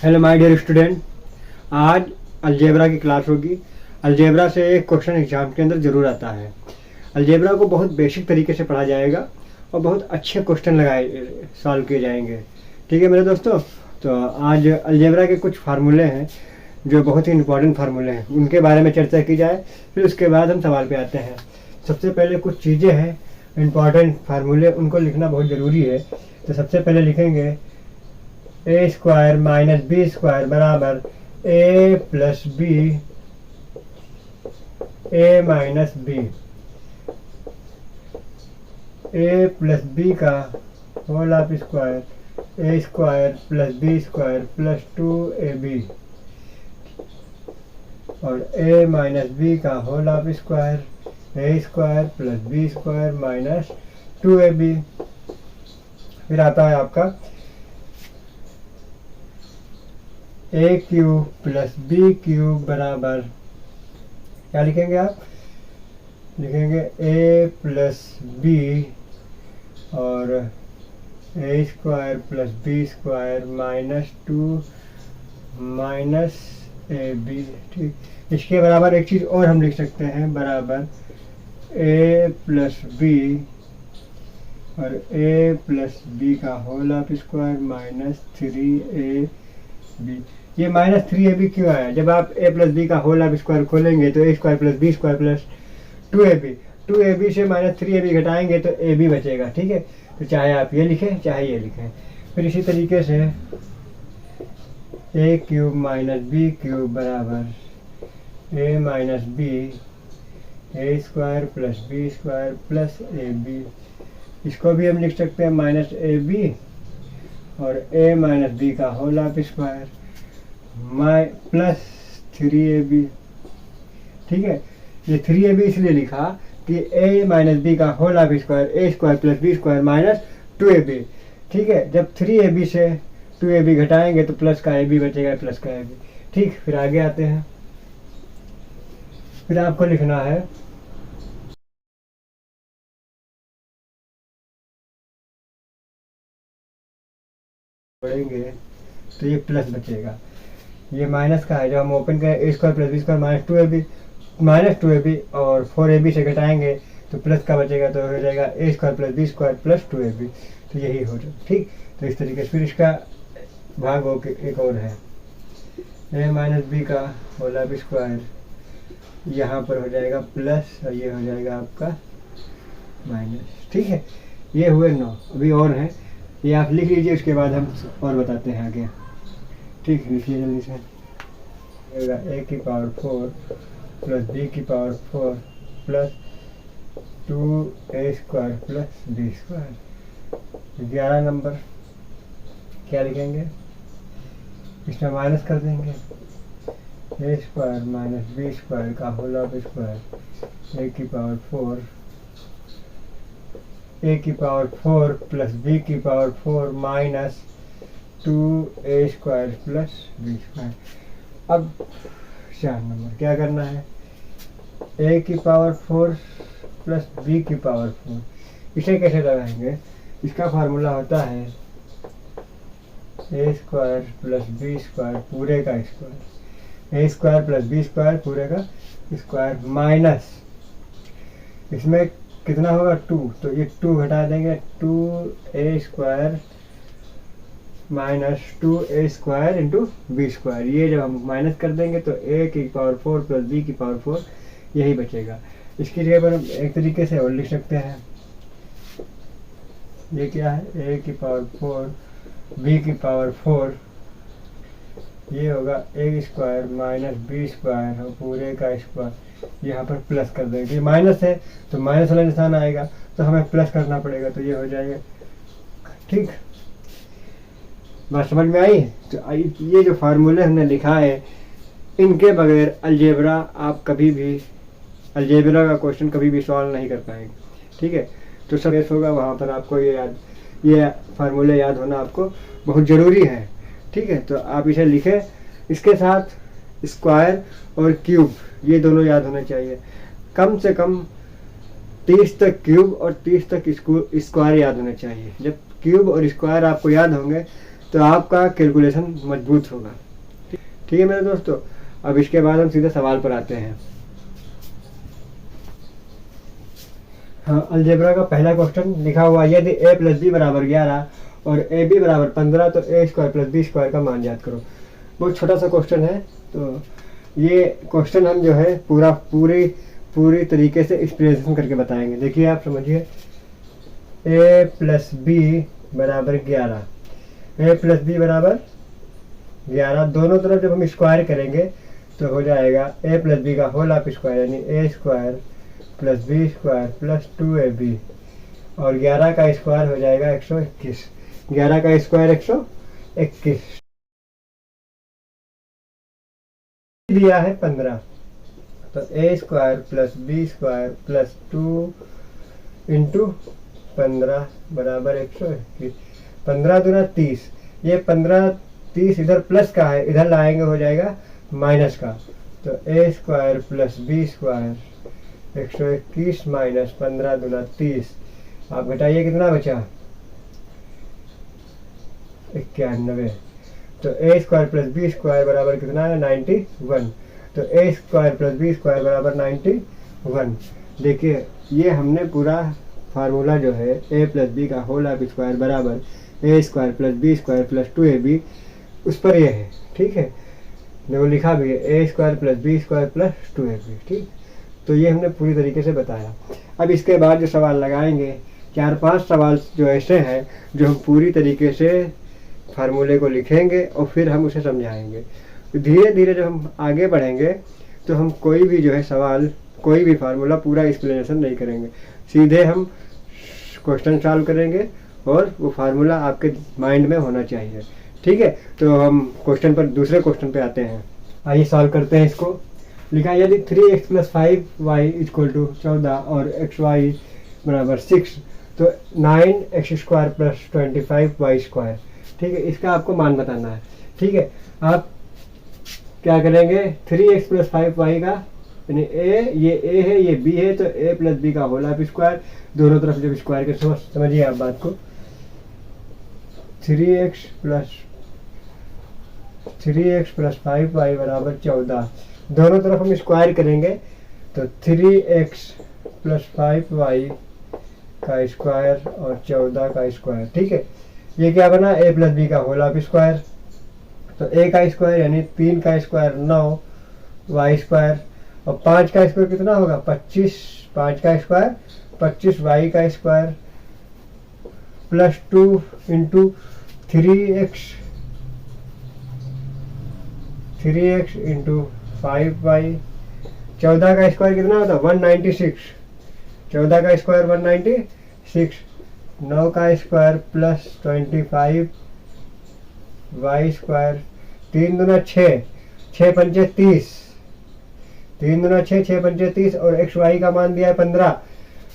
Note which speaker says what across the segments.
Speaker 1: Hello my dear student, आज algebra की class होगी। अलजेब्रा से एक क्वेश्चन एग्जाम के अंदर ज़रूर आता है। अलजेब्रा को बहुत बेसिक तरीके से पढ़ा जाएगा और बहुत अच्छे क्वेश्चन लगाए सॉल्व किए जाएंगे। ठीक है मेरे दोस्तों, तो आज अलजेब्रा के कुछ फार्मूले हैं जो बहुत ही इंपॉर्टेंट फार्मूले हैं, उनके बारे में चर्चा की जाए, फिर उसके बाद हम सवाल पे आते हैं। सबसे पहले कुछ चीज़ें हैं इंपॉर्टेंट फार्मूले, उनको लिखना बहुत ज़रूरी है। तो सबसे पहले लिखेंगे A square minus B square बराबर A plus B A minus B. A plus B का whole of square A square plus B square plus 2ab और ए माइनस बी का whole of square A square plus B square minus 2ab। फिर आता है आपका A cube plus B cube बराबर, क्या लिखेंगे आप? लिखेंगे ए प्लस बी और A square plus B square minus 2 minus a b. ठीक, इसके बराबर एक चीज़ और हम लिख सकते हैं, बराबर ए प्लस बी और ए प्लस बी का whole of square minus 3ab। ये माइनस 3ab क्यों आया? जब आप a प्लस बी का होल ऑफ स्क्वायर खोलेंगे तो a square plus B square plus 2ab से माइनस 3ab घटाएंगे तो ab बचेगा। ठीक है, तो चाहे आप ये लिखें चाहे ये लिखें। फिर इसी तरीके से a cube minus B cube बराबर a minus B a square plus B square plus ab। इसको भी हम लिख सकते हैं माइनस ab और a माइनस बी का whole of square plus 3ab। ठीक है, ये 3ab इसलिए लिखा कि a माइनस बी का whole of square A square plus B square minus 2ab। ठीक है, जब 3ab से 2ab घटाएंगे तो प्लस का ab बचेगा, प्लस का ab। ठीक, फिर आगे आते हैं। फिर आपको लिखना है पढ़ेंगे तो ये प्लस बचेगा, ये माइनस का है। जब हम ओपन करें A square plus B square minus 2ab और 4ab से घटाएंगे तो प्लस का बचेगा, तो हो जाएगा A square plus B square plus 2ab। तो यही हो जाए। ठीक, तो इस तरीके से फिर इसका भाग हो के एक और है ए माइनस बी का होल ऑफ स्क्वायर, यहाँ पर हो जाएगा प्लस और ये हो जाएगा आपका माइनस। ठीक है, ये हुए 9। अभी और हैं, ये आप लिख लीजिए, उसके बाद हम और बताते हैं आगे। ठीक, लिखिए जल्दी से। ए की पावर 4 प्लस बी की power 4 plus 2a square plus B square. 11 number क्या लिखेंगे? इसमें माइनस कर देंगे a square minus B square का होल ऑफ स्क्वायर ए की पावर 4 प्लस बी की power 4 minus 2a square plus B square. अब 4 नंबर क्या करना है? a की पावर 4 प्लस b की पावर 4, इसे कैसे लगाएंगे? इसका फार्मूला होता है a square plus B square पूरे का square, a square plus B square पूरे का स्क्वायर माइनस, इसमें कितना होगा 2, तो ये 2 घटा देंगे, 2a square minus 2a square into b square. ये जब हम माइनस कर देंगे तो a की पावर 4 प्लस b की पावर 4 यही बचेगा। इसकी जगह पर हम एक तरीके से और लिख सकते हैं, ये क्या है? a की पावर 4 b की पावर 4, ये होगा a square minus B square और पूरे का स्क्वायर, यहाँ पर प्लस कर देंगे। ये माइनस है तो माइनस वाला निशान आएगा तो हमें प्लस करना पड़ेगा, तो ये हो जाएगा। ठीक, बात समझ में आई? तो ये जो फार्मूले हमने लिखा है, इनके बगैर अलजेब्रा आप कभी भी अलजेब्रा का क्वेश्चन कभी भी सॉल्व नहीं कर पाएंगे। ठीक है, तो सब ऐसा होगा, वहाँ पर आपको ये फार्मूले याद होना आपको बहुत ज़रूरी है। ठीक है, तो आप इसे लिखें, इसके साथ स्क्वायर और क्यूब ये दोनों याद होने चाहिए। कम से कम 30 तक क्यूब और 30 तक स्क्वायर याद होने चाहिए। जब क्यूब और स्क्वायर आपको याद होंगे तो आपका कैलकुलेशन मजबूत होगा। ठीक है मेरे दोस्तों, अब इसके बाद हम सीधे सवाल पर आते हैं। हाँ, अलजेब्रा का पहला क्वेश्चन लिखा हुआ, यदि a प्लस बी बराबर 11 और ए बी बराबर 15 तो ए स्क्वायर प्लस बी स्क्वायर का मान ज्ञात करो। बहुत छोटा सा क्वेश्चन है, तो ये क्वेश्चन हम जो है पूरी तरीके से एक्सप्लेनेशन करके बताएंगे। देखिए आप समझिए, a प्लस बी बराबर 11, a प्लस बी बराबर 11, दोनों तरफ जब हम स्क्वायर करेंगे तो हो जाएगा a प्लस बी का होल ऑफ स्क्वायर यानी a square plus B square plus 2ab, और 11 का स्क्वायर हो जाएगा 121। 11 का स्क्वायर 121, दिया है 15, तो a square plus B square plus 2 into 15 बराबर 121। 15 दूना 30, ये 15 30 इधर प्लस का है, इधर लाएंगे हो जाएगा माइनस का, तो a square plus B square 121 minus 15 दूना 30, आप घटाइए कितना बचा 91, तो a square plus B square बराबर कितना है 91, तो a square plus B square बराबर 91। देखिए ये हमने पूरा फार्मूला जो है a प्लस बी का होल ऑफ स्क्वायर बराबर a square plus B square plus 2ab, उस पर ये है। ठीक है, वो लिखा भी है a square plus B square plus 2ab। ठीक, तो ये हमने पूरी तरीके से बताया। अब इसके बाद जो सवाल लगाएंगे, 4-5 सवाल जो ऐसे हैं जो हम पूरी तरीके से फार्मूले को लिखेंगे और फिर हम उसे समझाएंगे। धीरे धीरे जब हम आगे बढ़ेंगे तो हम कोई भी जो है सवाल, कोई भी फार्मूला पूरा एक्सप्लेनेशन नहीं करेंगे, सीधे हम क्वेश्चन सॉल्व करेंगे और वो फार्मूला आपके माइंड में होना चाहिए। ठीक है, तो हम क्वेश्चन पर दूसरे क्वेश्चन पे आते हैं। आइए सॉल्व करते हैं इसको। लिखा, यदि 3x plus 5y equal to 14 और xy बराबर 6 तो 9x square plus 25y square. ठीक है, इसका आपको मान बताना है। ठीक है, आप क्या करेंगे, 3x प्लस 5y का यानी ये a है ये b है, तो a प्लस b का होल ऑफ स्क्वायर, दोनों तरफ जब स्क्वायर के समझिए आप बात को, 3x प्लस 5y बराबर 14, दोनों तरफ हम स्क्वायर करेंगे तो 3x प्लस 5y का स्क्वायर और 14 का स्क्वायर। ठीक है, ये क्या बना, a प्लस बी का होल ऑफ स्क्वायर, तो a का स्क्वायर यानी 3 का स्क्वायर 9 y स्क्वायर, और 5 का स्क्वायर कितना होगा 25, 5 का स्क्वायर 25 y का square plus 2 into 3x into 5y, 14 का स्क्वायर कितना होता 196, 14 का स्क्वायर 196, 9 का स्क्वायर प्लस 25 y स्क्वायर, 3 दूना 6, 6 पंचे 30, 3 दूना 6, 6 पंचे 30, और एक्स वाई का मान दिया है 15,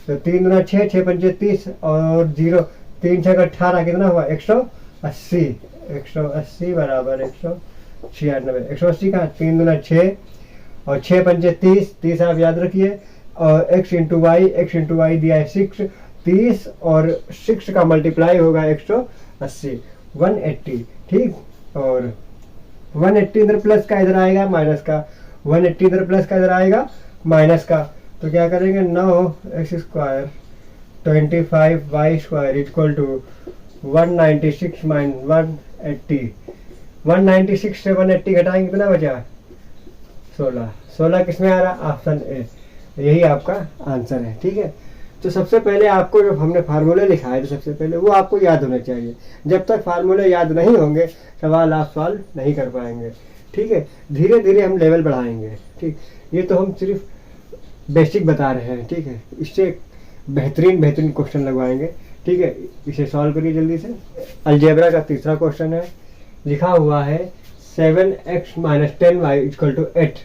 Speaker 1: तो 3 दूना 6, 6 पंचे 30 और 0, 3 6 18 कितना हुआ 180, 180 बराबर 196, 180 का 3 दूना 6 और 6 पंचे 30, 30 आप याद रखिए, और x इंटू वाई दिया है 6, 30 और 6 का मल्टीप्लाई होगा 180, 180। ठीक, और 180 इधर प्लस का इधर आएगा माइनस का, 180 इधर प्लस का इधर आएगा माइनस का, तो क्या करेंगे 9x square 25y square equal to 196 minus 180, 196 से 180 घटाएंगे कितना बचा 16, 16 किस में आ रहा ऑप्शन ए, यही आपका आंसर है। ठीक है, तो सबसे पहले आपको जब हमने फार्मूले लिखा है तो सबसे पहले वो आपको याद होने चाहिए। जब तक फार्मूले याद नहीं होंगे सवाल आप सॉल्व नहीं कर पाएंगे। ठीक है, धीरे धीरे हम लेवल बढ़ाएंगे। ठीक, ये तो हम सिर्फ बेसिक बता रहे हैं। ठीक है, इससे बेहतरीन क्वेश्चन लगवाएंगे। ठीक है, इसे सॉल्व करिए जल्दी से। अलजेब्रा का तीसरा क्वेश्चन है, लिखा हुआ है 7x minus 10y equal to 8,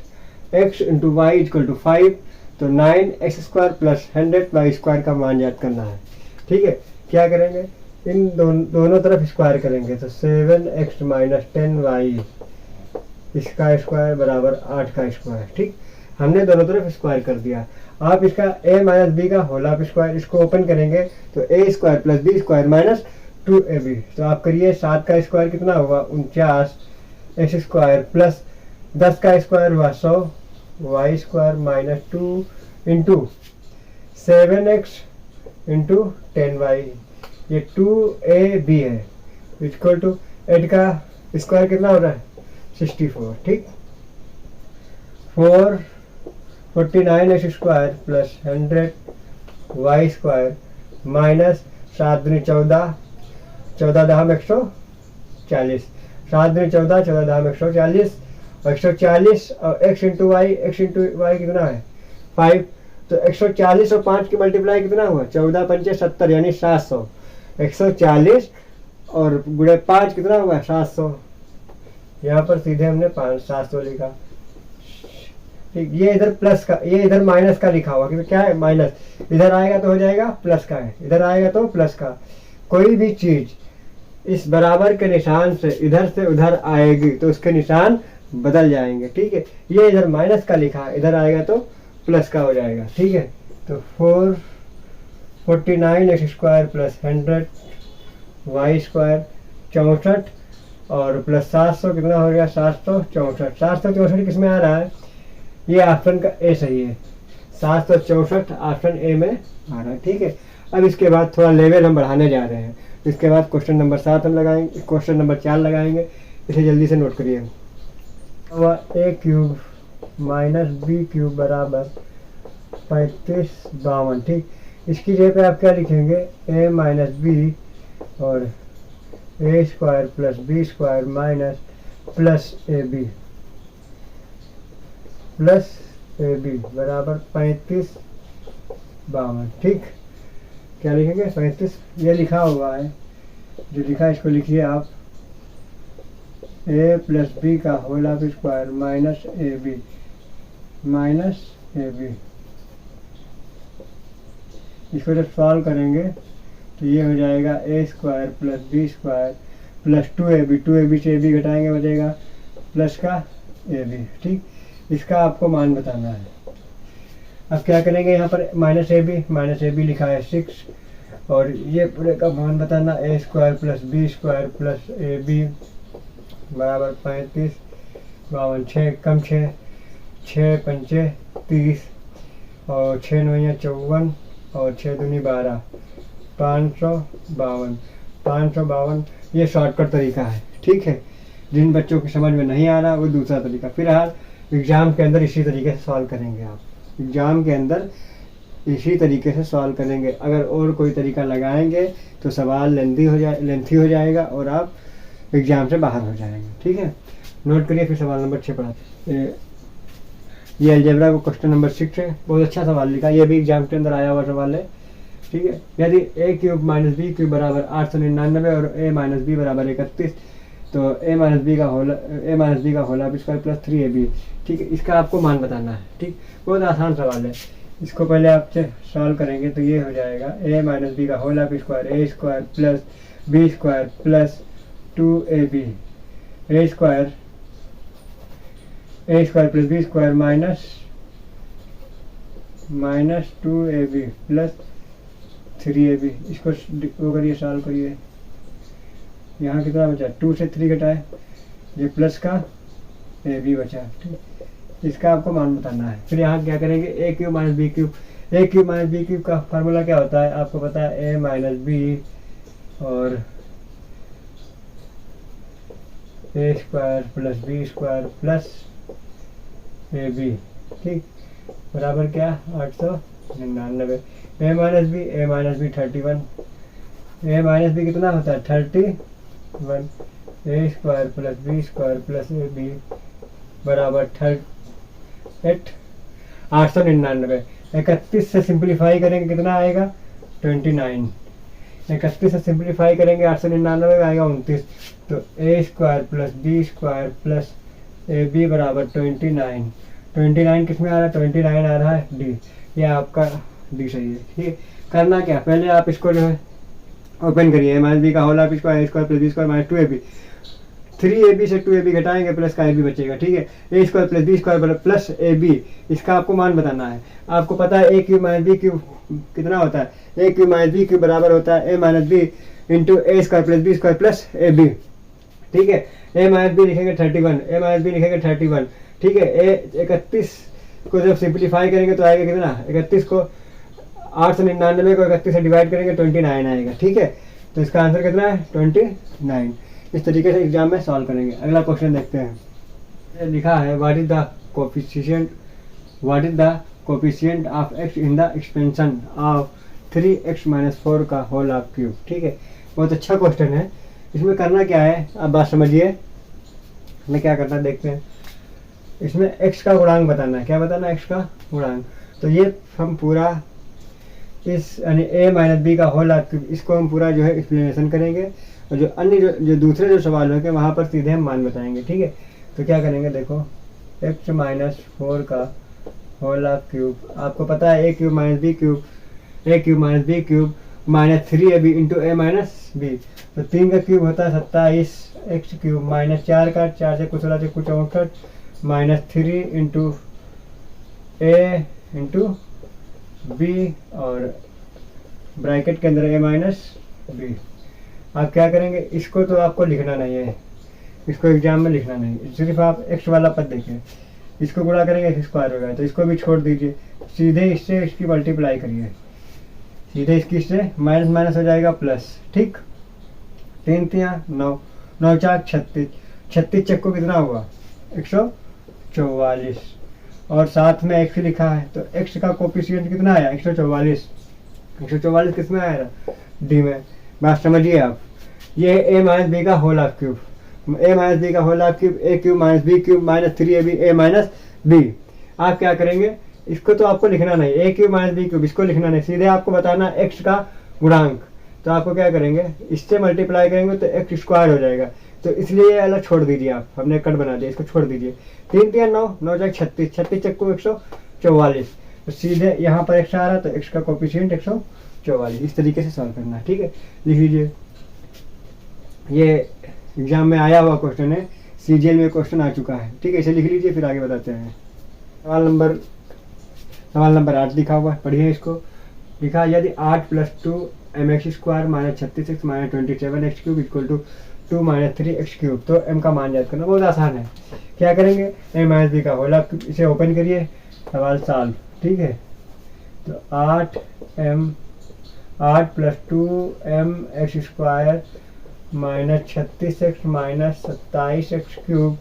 Speaker 1: x into y equal to 5, तो 9x square plus 100y square का मान याद करना है। ठीक है, क्या करेंगे, इन दोनों तरफ स्क्वायर करेंगे, तो 7x माइनस 10y इसका स्क्वायर बराबर 8 का स्क्वायर। ठीक, हमने दोनों तरफ स्क्वायर कर दिया। आप इसका a माइनस बी का होल ऑफ स्क्वायर, इसको ओपन करेंगे तो a square plus B square minus 2ab। तो आप करिए 7 का स्क्वायर कितना होगा 49x² प्लस 10 का स्क्वायर हुआ 100y² minus 2 into 7x into 10y, ये 2ab है इक्वल टू 8 का स्क्वायर कितना हो रहा है 64। ठीक, 49x² प्लस 100y² माइनस 7 दूनी 14, 14 दहम 140, 7 दूनी 14, 14 दहम 140 और 140 और x इंटू वाई कितना है 5। तो 140 और 5 की मल्टीप्लाई कितना हुआ 14 पंचे 70 यानी 700। 140 और गुणे 5 कितना हुआ 700। यहाँ पर सीधे हमने 700 लिखा। ठीक, ये इधर प्लस का, ये इधर माइनस का लिखा हुआ क्योंकि क्या है माइनस, इधर आएगा तो हो जाएगा प्लस का है, इधर आएगा तो प्लस का। कोई भी चीज इस बराबर के निशान से इधर से उधर आएगी तो उसके निशान बदल जाएंगे। ठीक है, ये इधर माइनस का लिखा है, इधर आएगा तो प्लस का हो जाएगा। ठीक है, तो 49x² प्लस 100y² 64 और प्लस 700 कितना हो गया 764। 764 किस में आ रहा है, ये ऑप्शन का ए सही है, 764 ऑप्शन ए में आ रहा है। ठीक है, अब इसके बाद थोड़ा लेवल हम बढ़ाने जा रहे हैं। इसके बाद क्वेश्चन नंबर 7 हम लगाएंगे, क्वेश्चन नंबर 4 लगाएंगे, इसे जल्दी से नोट करिए। a³ माइनस b³ बराबर 3552। ठीक, इसकी जगह पे आप क्या लिखेंगे a माइनस बी और a² plus b² minus plus ab बराबर 3552। ठीक, क्या लिखेंगे 35, ये लिखा हुआ है, जो लिखा है इसको लिखिए आप a प्लस बी का whole of square minus ab। इसको जब सॉल्व करेंगे तो ये हो जाएगा a² plus b² plus 2ab, 2ab से ab घटाएंगे बचेगा प्लस का ab। ठीक, इसका आपको मान बताना है। अब क्या करेंगे, यहाँ पर माइनस ab लिखा है 6 और ये पूरे का मान बताना a² plus b² plus ab बराबर 3552। 6 कम 6, 6 पंचे 30 और 6 9 54 और 6 दूनी 12, 552। ये शॉर्टकट तरीका है। ठीक है, जिन बच्चों की समझ में नहीं आ रहा वो दूसरा तरीका, फिलहाल एग्ज़ाम के अंदर इसी तरीके से सॉल्व करेंगे। आप एग्ज़ाम के अंदर इसी तरीके से सॉल्व करेंगे। अगर और कोई तरीका लगाएंगे तो सवाल लेंथी हो जाएगा और आप एग्ज़ाम से बाहर हो जाएंगे। ठीक है, नोट करिए। फिर सवाल नंबर 6 पढ़ाते। ये अलजेब्रा को क्वेश्चन नंबर 6 है, बहुत अच्छा सवाल लिखा, ये भी एग्जाम के अंदर आया हुआ सवाल है। ठीक है, यदि a³ माइनस b³ बराबर 899 और a माइनस बी बराबर 31 तो a माइनस बी का whole of square plus 3ab। ठीक है, इसका आपको मान बताना है। ठीक, बहुत आसान सवाल है, इसको पहले आपसे सॉल्व करेंगे तो ये हो जाएगा a माइनस बी का whole of square a² plus b² plus 2ab, a² plus b² minus 2ab plus 3ab। इसको वो करिए, सॉल्व करिए। यहाँ कितना बचा, 2 से 3 घटाए, ये प्लस का ab बचा। ठीक, इसका आपको मान बताना है। फिर यहाँ क्या करेंगे, a³ माइनस b³ का फार्मूला क्या होता है आपको पता है, a माइनस बी और a² plus b² plus ab। ठीक, बराबर क्या 899। a minus b 31, a minus b कितना होता है 31, a² plus b² plus ab बराबर 899। 31 से सिंप्लीफाई करेंगे कितना आएगा 29। 31 से सिंप्लीफाई करेंगे 899 आएगा 29। तो a² plus b² plus ab बराबर 29। 29 किस में आ रहा है 29 आ रहा है डी, ये आपका डी सही है। ठीक है, करना क्या, पहले आप इसको जो है ओपन करिए, माइनस बी का whole of square a² plus b² minus 2ab, 3ab से 2ab घटाएंगे प्लस का ab बचेगा। ठीक है, a² plus b² plus ab, इसका आपको मान बताना है। आपको पता है a³ माइनस b³ कितना होता है, a³ माइनस b³ बराबर होता है a minus b into a square plus B square plus a b, ठीक है। ए माइनस बी लिखेंगे 31, ए माइनस बी लिखेंगे 31, ठीक है। ए 31 को जब सिंप्लीफाई करेंगे तो आएगा कितना, 31 को 899 को 31 से डिवाइड करेंगे 29 आएगा, ठीक है। तो इसका आंसर कितना है 29। इस तरीके से एग्जाम में सॉल्व करेंगे। अगला क्वेश्चन देखते हैं। ये लिखा है what is the coefficient of x in the expansion of 3x - 4 का होल ऑफ क्यूब, ठीक है। बहुत अच्छा क्वेश्चन है। इसमें करना क्या है, अब बात समझिए। हमें क्या करना है देखते हैं। इसमें x का गुणांक बताना है। क्या बताना है, x का गुणांक। तो ये हम पूरा इस यानी a माइनस बी का होल ऑफ क्यूब, इसको हम पूरा जो है एक्सप्लेनेशन करेंगे, और जो अन्य जो दूसरे जो सवाल होंगे वहाँ पर सीधे हम मान बताएंगे, ठीक है। तो क्या करेंगे, देखो x - 4 का होल ऑफ क्यूब, आपको पता है a cube minus b cube, a cube minus b cube minus 3ab into a minus b। तो 3 का क्यूब होता है 27, x क्यूब माइनस 4 का 4 से कुछ 64 minus 3 into a into b और ब्रैकेट के अंदर a माइनस b। आप क्या करेंगे, इसको तो आपको लिखना नहीं है, इसको एग्जाम में लिखना नहीं, सिर्फ आप x वाला पद देखें। इसको गुणा करेंगे x स्क्वायर हो गया, तो इसको भी छोड़ दीजिए, सीधे इससे इसकी मल्टीप्लाई करिए, सीधे इसकी इससे माइनस माइनस हो जाएगा प्लस, ठीक। 3 3 9, 9 4 36, 36 चक्को कितना हुआ 144, और साथ में x लिखा है, तो x का कोफिशिएंट कितना आया 144। 144 किस में आया, डी में। बात समझिए आप। ये a माइनस बी का whole of cube, a minus B का whole of cube, a cube minus B cube minus 3ab a minus b। आप क्या करेंगे, इसको तो आपको लिखना नहीं, a cube minus B cube इसको लिखना नहीं, सीधे आपको बताना x का गुणांक। तो आपको क्या करेंगे, इससे मल्टीप्लाई करेंगे तो x स्क्वायर हो जाएगा, तो इसलिए ये अलग छोड़ दीजिए आप, हमने कट बना दिया, इसको छोड़ दीजिए। 3 3 9, 9 4 36, 36 चक्को 144, तो सीधे यहाँ पर x आ रहा, तो x का कोफिशिएंट 144। इस तरीके से सॉल्व करना है, ठीक है। लिख लीजिए, ये एग्जाम में आया हुआ क्वेश्चन है, सीजीएल में क्वेश्चन आ चुका है, ठीक है। इसे लिख लीजिए, फिर आगे बताते हैं। सवाल नंबर 8 लिखा हुआ है, पढ़िए इसको। लिखा है यदि 8 + 2 mx square minus 36x minus 27x cube equal to 2 - 3x cube, तो m का मान याद करना बहुत आसान है। क्या करेंगे, a माइनस बी का होल ऑफ क्यूब, इसे ओपन करिए, सवाल सॉल्व, ठीक है। तो 8 + 2mx square minus 36x minus 27x cube,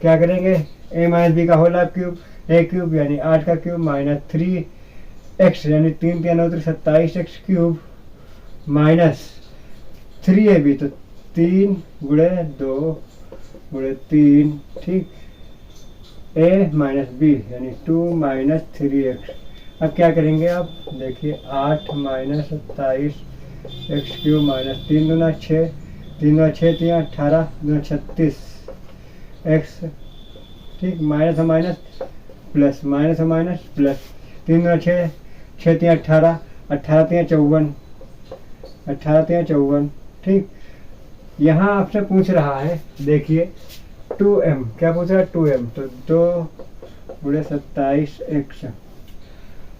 Speaker 1: क्या करेंगे, a माइनस बी का whole of cube, a cube यानी 8 का क्यूब माइनस 3x यानी 3 3 9 27x क्यूब माइनस 3ab, तो 3 × 2 × 3, ठीक। a माइनस b यानी 2 - 3x। अब क्या करेंगे आप, देखिए 8 - 27x क्यूब माइनस 3 दूना 6, 3 दूना 6 3 18, 2 36 x, ठीक। Minus minus plus, minus minus plus, 3 दूना 6, 6 3 18, 18 3 54, 18 3 54, ठीक। यहाँ आपसे पूछ रहा है, देखिए 2m, क्या पूछ रहा है 2m, तो 2 × 27x,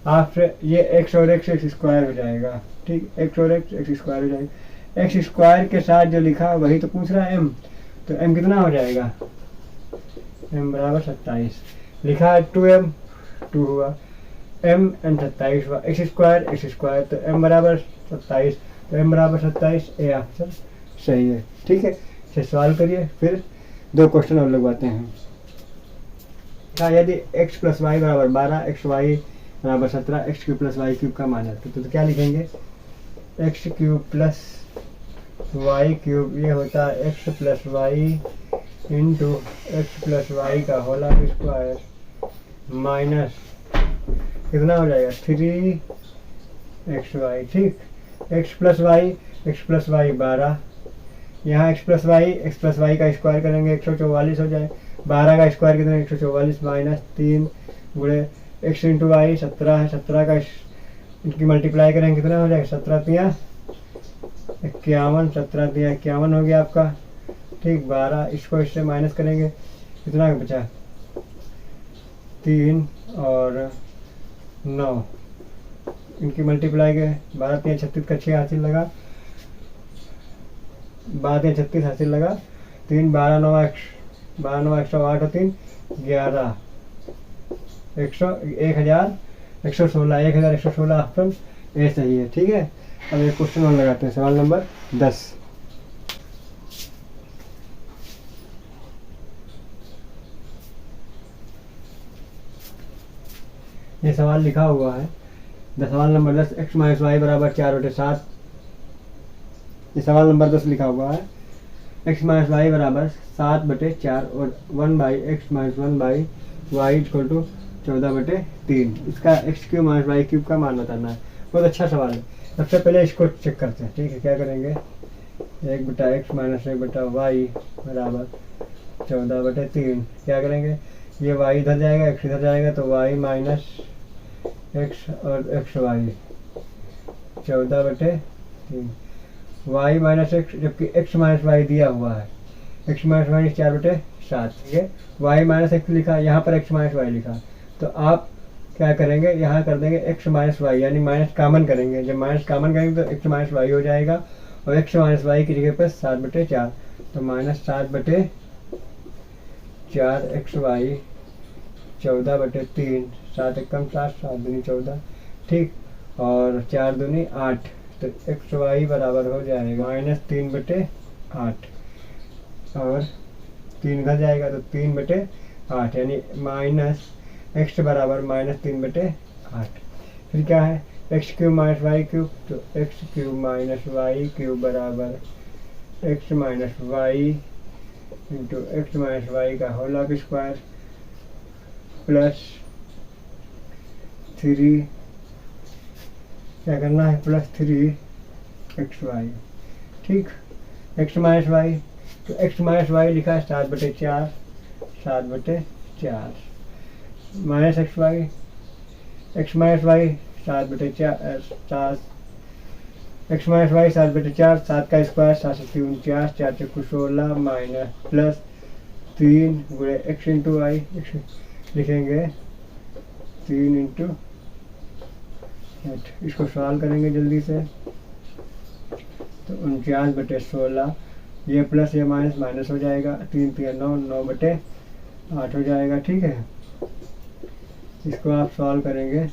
Speaker 1: आपसे ये x और x स्क्वायर हो जाएगा, ठीक। x और x स्क्वायर हो जाएगा, x स्क्वायर के साथ जो लिखा वही तो पूछ रहा है m, तो m कितना हो जाएगा, m बराबर 27। लिखा है 2m, 2 हुआ, m 27 हुआ, x स्क्वायर, तो m बराबर 27, तो m बराबर 27, ए आंसर सही है, ठीक है। इसे सॉल्व करिए, फिर 2 क्वेश्चन और लगवाते हैं। यदि x + y बराबर 12, xy बराबर 17, x क्यूब + y क्यूब का मान है, तो क्या लिखेंगे, x क्यूब + y क्यूब, ये होता है x + y into x + y का होल ऑफ स्क्वायर माइनस कितना हो जाएगा 3xy, ठीक। x + y 12, यहाँ x + y का स्क्वायर करेंगे 144 हो जाए, 12 का स्क्वायर कितना 144 माइनस 3 × x इंटू वाई 17 है, 17 का इनकी मल्टीप्लाई करेंगे कितना हो जाएगा, 17 3 51, 17 3 51 हो गया आपका, ठीक। 12 इसको इससे माइनस करेंगे, कितना बचा 3 और 9, इनकी मल्टीप्लाई के 12 3 36 का 6 हासिल लगा, 12 36 हासिल लगा, 3 12 9 108 और 3 11 1116 ऑप्शन ए सही है। ठीक है, अब एक क्वेश्चन और लगाते हैं, सवाल नंबर 10। ये सवाल लिखा हुआ है, सवाल नंबर 10, x माइनस वाई बराबर 4/7। ये सवाल नंबर 10 लिखा हुआ है, x माइनस वाई बराबर 7/4 और 1/x minus 1/y equal to 14/3। इसका x cube minus Y cube का मान बताना है। बहुत अच्छा सवाल है। सबसे पहले इसको चेक करते हैं। ठीक है, क्या करेंगे, 1/x माइनस 1/y बराबर 14/3। क्या करेंगे, ये y इधर जाएगा, x इधर जाएगा, तो y माइनस x और x y 14/3, y minus x, जबकि x माइनस वाई दिया हुआ है, x माइनस वाई 4/7। ठीक है, y माइनस एक्स लिखा, यहाँ पर x माइनस वाई लिखा, तो आप क्या करेंगे, यहाँ कर देंगे x माइनस वाई, यानी माइनस कॉमन करेंगे। जब माइनस कॉमन करेंगे तो x माइनस वाई हो जाएगा, और x माइनस वाई की जगह पर 7/4, तो माइनस 7/4 एक्स वाई 14/3, 7 एकम 7, 7 दूनी 14। ठीक, और 4 दूनी 8, तो एक्स वाई बराबर हो जाएगा -3/8, और 3 घर जाएगा तो 3/8, यानी माइनस एक्स बराबर -3/8। फिर क्या है, X cube minus Y cube, तो x cube minus Y cube बराबर X minus Y into x minus Y का होल स्क्वायर प्लस 3, क्या करना है, प्लस 3 XY। ठीक, एक्स माइनस वाई, तो एक्स माइनस वाई लिखा है 7/4, 7/4 minus X minus Y 7/4, 7 X minus Y 7/4, 7 का स्क्वायर 7 से 49, 4 चक्कू 16 माइनस प्लस 3 गुणे एक्स इंटू वाई, लिखेंगे 3 इंटू 8। इसको सॉल्व करेंगे जल्दी से, तो 49/16, ये प्लस ये माइनस माइनस हो जाएगा, 3 3 9, 9/8 हो जाएगा। ठीक है, इसको आप सॉल्व करेंगे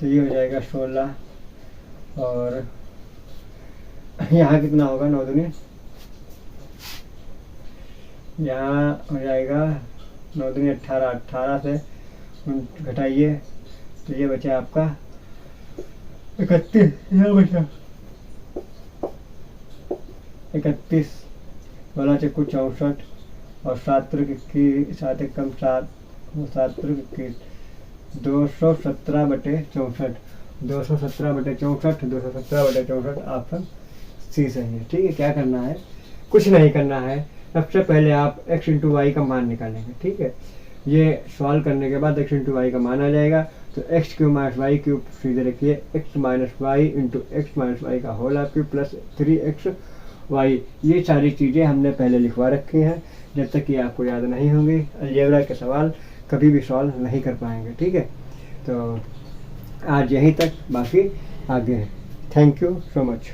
Speaker 1: तो ये हो जाएगा 16, और यहाँ कितना होगा, 9 दूनी, यहाँ हो जाएगा 9 दूनी 18, 18 से घटाइए तो ये बचा आपका 31, यहाँ बचा 31, 16 चक्कू 64, और 7 की 7 एकम 7, 7 21, 217/64, 217/64 ऑप्शन सी सही है। ठीक है, क्या करना है, कुछ नहीं करना है, सबसे पहले आप x इंटू वाई का मान निकालेंगे। ठीक है, ये सॉल्व करने के बाद x इंटू वाई का मान आ जाएगा, तो x cube minus Y cube सीधे रखिए, x minus Y into x minus Y का होल क्यूब प्लस 3xy। ये सारी चीज़ें हमने पहले लिखवा रखी हैं, जब तक कि आपको याद नहीं होंगी अलजेब्रा के सवाल कभी भी सॉल्व नहीं कर पाएंगे। ठीक है, तो आज यहीं तक, बाकी आगे है। Thank you so much.